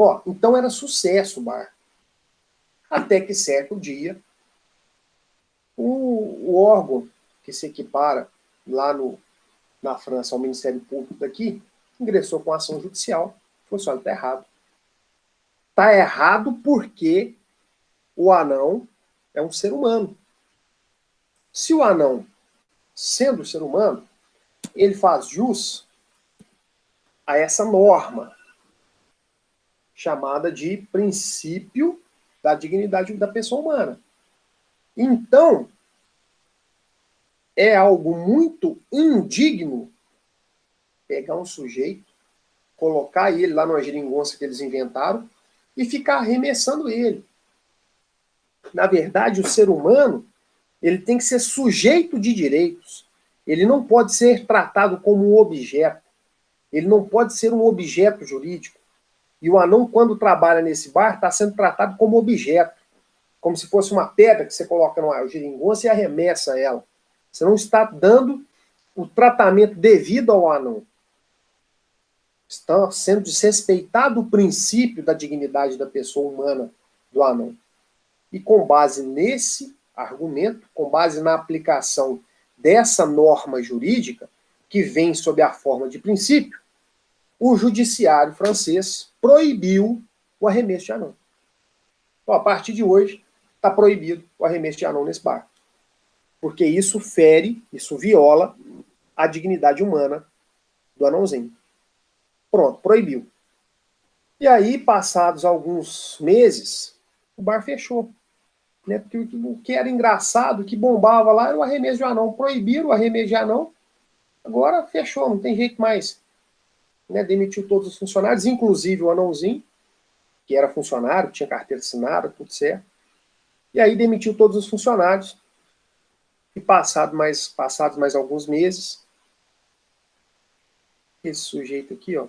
Ó, então era sucesso o bar. Até que certo dia, o órgão que se equipara lá na França ao Ministério Público daqui, ingressou com ação judicial. Falou assim, olha, tá errado. Tá errado porque o anão é um ser humano. Se o anão, sendo ser humano, ele faz jus a essa norma, chamada de princípio da dignidade da pessoa humana. Então, é algo muito indigno pegar um sujeito, colocar ele lá numa geringonça que eles inventaram e ficar arremessando ele. Na verdade, o ser humano, ele tem que ser sujeito de direitos. Ele não pode ser tratado como um objeto. Ele não pode ser um objeto jurídico. E o anão, quando trabalha nesse bar, está sendo tratado como objeto. Como se fosse uma pedra que você coloca numa geringonça e arremessa ela. Você não está dando o tratamento devido ao anão. Está sendo desrespeitado o princípio da dignidade da pessoa humana do anão. E com base nesse argumento, com base na aplicação dessa norma jurídica, que vem sob a forma de princípio, o judiciário francês proibiu o arremesso de anão. Então, a partir de hoje, está proibido o arremesso de anão nesse bar. Porque isso fere, isso viola a dignidade humana do anãozinho. Pronto, proibiu. E aí, passados alguns meses, o bar fechou. Né? Porque o que era engraçado, o que bombava lá era o arremesso de anão. Proibiram o arremesso de anão, agora fechou, não tem jeito mais. Né? Demitiu todos os funcionários, inclusive o anãozinho, que era funcionário, tinha carteira assinada, tudo certo. E aí demitiu todos os funcionários. E passados mais alguns meses, esse sujeito aqui, ó,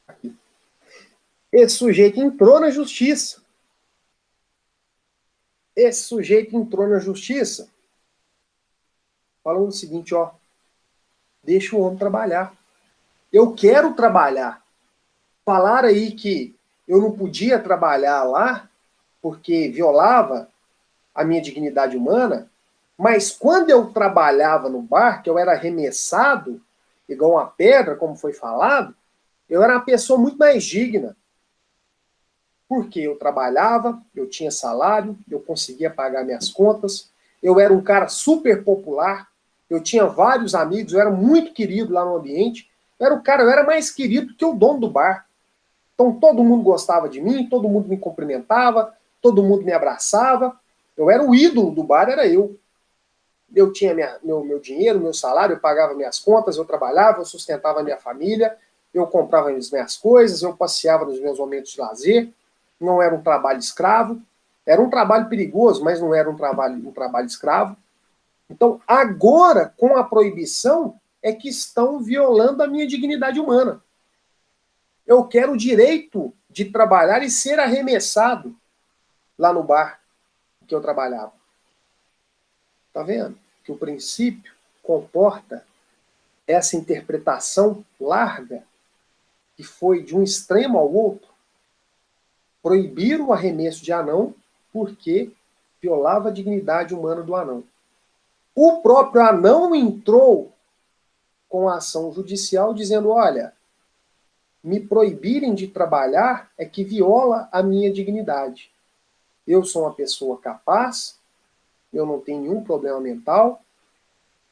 aqui. Esse sujeito entrou na justiça. Esse sujeito entrou na justiça falando o seguinte, ó, deixa o homem trabalhar. Eu quero trabalhar. Falaram aí que eu não podia trabalhar lá porque violava a minha dignidade humana, mas quando eu trabalhava no bar, que eu era arremessado, igual uma pedra, como foi falado, eu era uma pessoa muito mais digna. Porque eu trabalhava, eu tinha salário, eu conseguia pagar minhas contas, eu era um cara super popular, eu tinha vários amigos, eu era muito querido lá no ambiente, eu era mais querido que o dono do bar. Então todo mundo gostava de mim, todo mundo me cumprimentava, todo mundo me abraçava. Eu era o ídolo do bar, era eu. Eu tinha meu dinheiro, meu salário, eu pagava minhas contas, eu trabalhava, eu sustentava a minha família, eu comprava as minhas coisas, eu passeava nos meus momentos de lazer. Não era um trabalho escravo, era um trabalho perigoso, mas não era um trabalho escravo. Então, agora, com a proibição, é que estão violando a minha dignidade humana. Eu quero o direito de trabalhar e ser arremessado lá no bar que eu trabalhava. Tá vendo? Que o princípio comporta essa interpretação larga que foi de um extremo ao outro. Proibir o arremesso de anão porque violava a dignidade humana do anão. O próprio anão entrou com a ação judicial dizendo, olha, me proibirem de trabalhar é que viola a minha dignidade. Eu sou uma pessoa capaz, eu não tenho nenhum problema mental,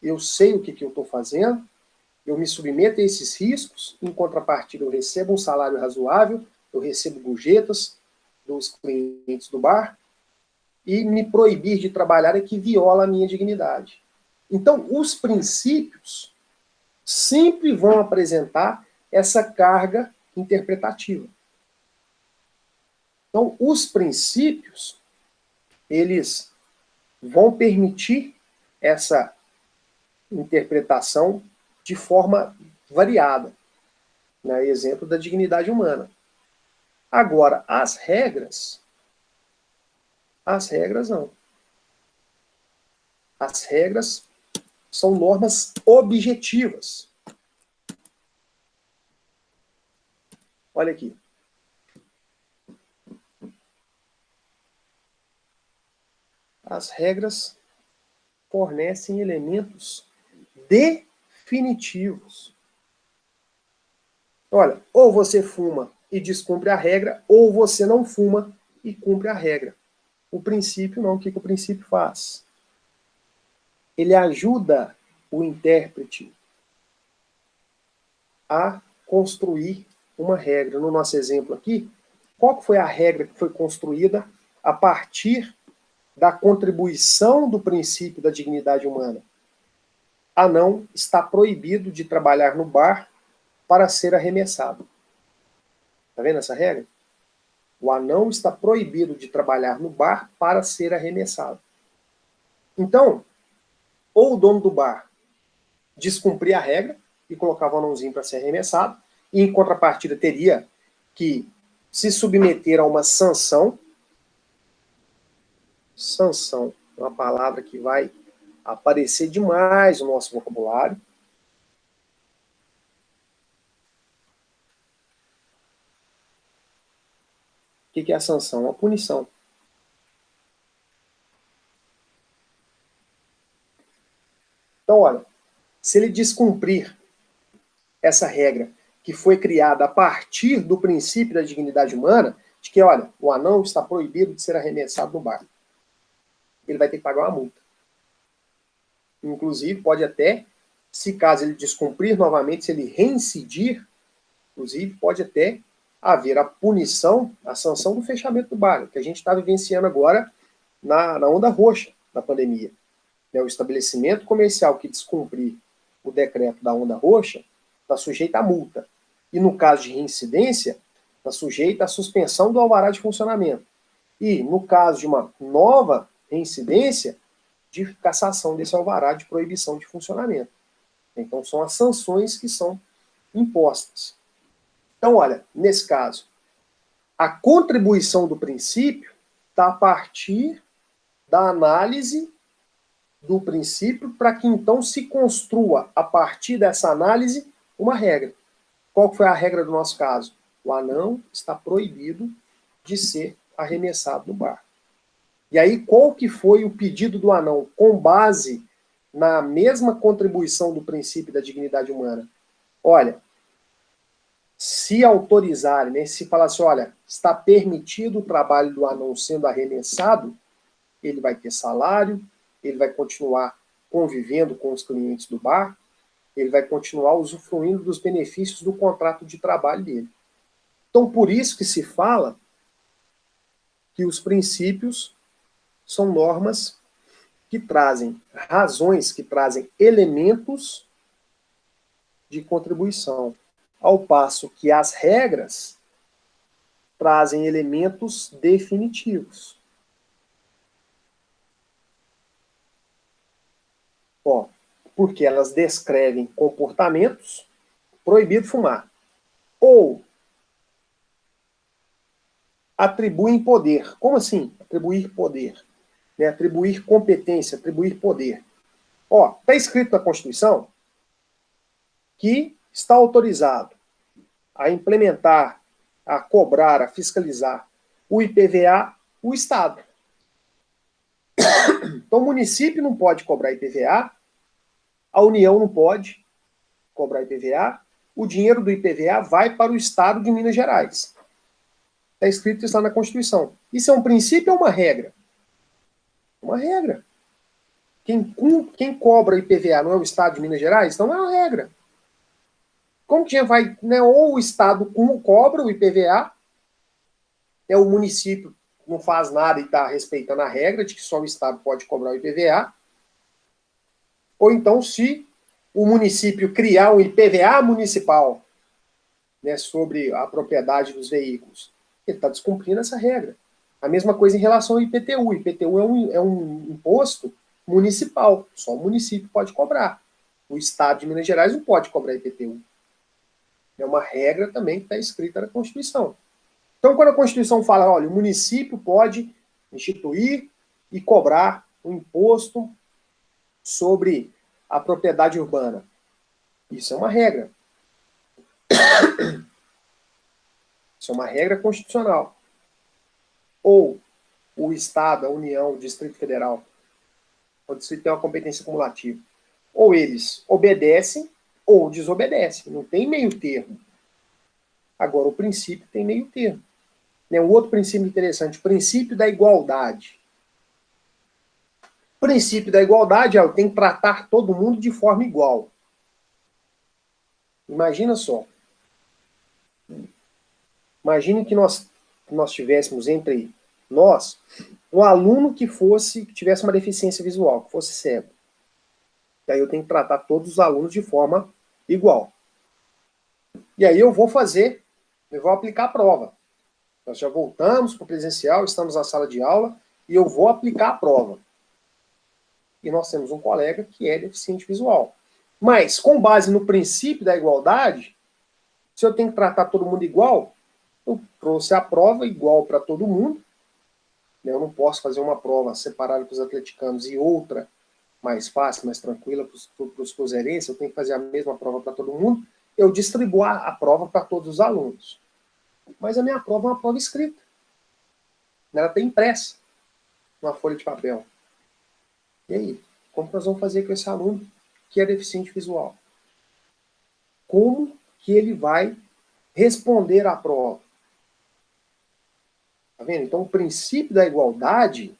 eu sei o que eu estou fazendo, eu me submeto a esses riscos, em contrapartida eu recebo um salário razoável, eu recebo gorjetas dos clientes do bar, e me proibir de trabalhar é que viola a minha dignidade. Então, os princípios sempre vão apresentar essa carga interpretativa. Então, os princípios, eles vão permitir essa interpretação de forma variada, né? Exemplo da dignidade humana. Agora, as regras não. As regras são normas objetivas. Olha aqui. As regras fornecem elementos definitivos. Olha, ou você fuma e descumpre a regra, ou você não fuma e cumpre a regra. O princípio não. O que o princípio faz? Ele ajuda o intérprete a construir uma regra. No nosso exemplo aqui, qual foi a regra que foi construída a partir da contribuição do princípio da dignidade humana? Anão está proibido de trabalhar no bar para ser arremessado. Está vendo essa regra? O anão está proibido de trabalhar no bar para ser arremessado. Então, ou o dono do bar descumprir a regra e colocava o anãozinho para ser arremessado, e em contrapartida teria que se submeter a uma sanção. Sanção é uma palavra que vai aparecer demais no nosso vocabulário. O que é a sanção? A punição. Então, olha, se ele descumprir essa regra que foi criada a partir do princípio da dignidade humana, de que, olha, o anão está proibido de ser arremessado no bar, ele vai ter que pagar uma multa. Inclusive, pode até, se caso ele descumprir novamente, se ele reincidir, inclusive, pode até haver a punição, a sanção do fechamento do bar, que a gente está vivenciando agora na onda roxa da pandemia. O estabelecimento comercial que descumprir o decreto da onda roxa está sujeito à multa. E no caso de reincidência, está sujeito à suspensão do alvará de funcionamento. E no caso de uma nova reincidência, de cassação desse alvará de proibição de funcionamento. Então são as sanções que são impostas. Então, olha, nesse caso, a contribuição do princípio está a partir da análise do princípio para que então se construa, a partir dessa análise, uma regra. Qual foi a regra do nosso caso? O anão está proibido de ser arremessado no bar. E aí, qual que foi o pedido do anão? Com base na mesma contribuição do princípio da dignidade humana. Olha, se autorizarem, né, se falar assim, olha, está permitido o trabalho do anão sendo arremessado, ele vai ter salário, ele vai continuar convivendo com os clientes do bar, ele vai continuar usufruindo dos benefícios do contrato de trabalho dele. Então, por isso que se fala que os princípios são normas que trazem razões, que trazem elementos de contribuição, ao passo que as regras trazem elementos definitivos. Ó, porque elas descrevem comportamentos, proibido fumar, ou atribuem poder. Como assim? Atribuir poder. Né? Atribuir competência, atribuir poder. Ó, está escrito na Constituição que está autorizado a implementar, a cobrar, a fiscalizar o IPVA, o Estado. Então o município não pode cobrar IPVA, a União não pode cobrar IPVA, o dinheiro do IPVA vai para o Estado de Minas Gerais. Está escrito isso lá na Constituição. Isso é um princípio ou uma regra? Uma regra. Quem cobra IPVA não é o Estado de Minas Gerais? Então é uma regra. Como que vai, né, ou o Estado cobra o IPVA, o município não faz nada e está respeitando a regra de que só o Estado pode cobrar o IPVA, ou então se o município criar um IPVA municipal, né, sobre a propriedade dos veículos, ele está descumprindo essa regra. A mesma coisa em relação ao IPTU. O IPTU é um imposto municipal, só o município pode cobrar. O Estado de Minas Gerais não pode cobrar IPTU. É uma regra também que está escrita na Constituição. Então, quando a Constituição fala, olha, o município pode instituir e cobrar um imposto sobre a propriedade urbana. Isso é uma regra. Isso é uma regra constitucional. Ou o Estado, a União, o Distrito Federal, o Distrito tem uma competência cumulativa. Ou eles obedecem ou desobedecem. Não tem meio termo. Agora, o princípio tem meio termo. Um outro princípio interessante, o princípio da igualdade. O princípio da igualdade é tem que tratar todo mundo de forma igual. Imagina só. Imagine que nós tivéssemos entre nós um aluno que tivesse uma deficiência visual, que fosse cego. E aí eu tenho que tratar todos os alunos de forma igual. E aí eu vou aplicar a prova. Nós já voltamos para o presencial, estamos na sala de aula, e eu vou aplicar a prova. E nós temos um colega que é deficiente visual. Mas, com base no princípio da igualdade, se eu tenho que tratar todo mundo igual, eu trouxe a prova igual para todo mundo. Eu não posso fazer uma prova separada para os atleticanos e outra mais fácil, mais tranquila para os cruzeirenses. Eu tenho que fazer a mesma prova para todo mundo. Eu distribuo a prova para todos os alunos. Mas a minha prova é uma prova escrita. Ela tem impressa numa folha de papel. E aí? Como nós vamos fazer com esse aluno que é deficiente visual? Como que ele vai responder à prova? Tá vendo? Então, o princípio da igualdade,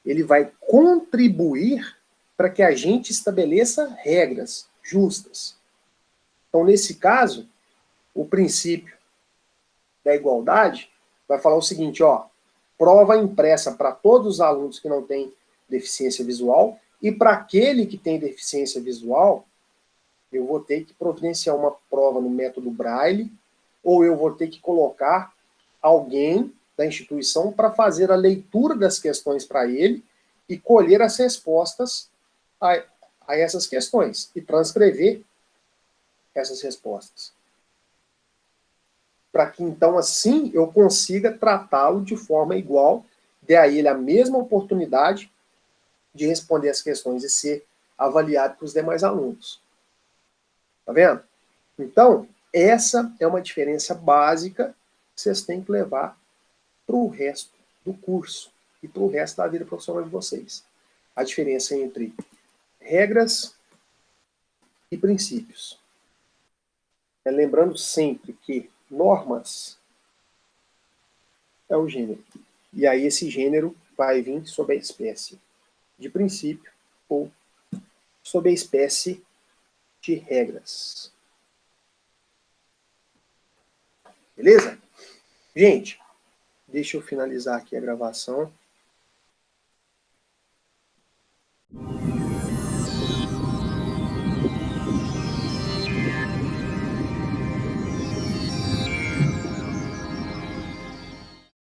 ele vai contribuir para que a gente estabeleça regras justas. Então, nesse caso, o princípio da igualdade vai falar o seguinte, ó, prova impressa para todos os alunos que não têm deficiência visual e para aquele que tem deficiência visual, eu vou ter que providenciar uma prova no método Braille ou eu vou ter que colocar alguém da instituição para fazer a leitura das questões para ele e colher as respostas a essas questões e transcrever essas respostas. Para que, então, assim, eu consiga tratá-lo de forma igual, dê a ele a mesma oportunidade de responder as questões e ser avaliado para os demais alunos. Tá vendo? Então, essa é uma diferença básica que vocês têm que levar para o resto do curso e para o resto da vida profissional de vocês. A diferença entre regras e princípios. Lembrando sempre que normas é o gênero. E aí esse gênero vai vir sobre a espécie de princípio ou sobre a espécie de regras. Beleza? Gente, deixa eu finalizar aqui a gravação.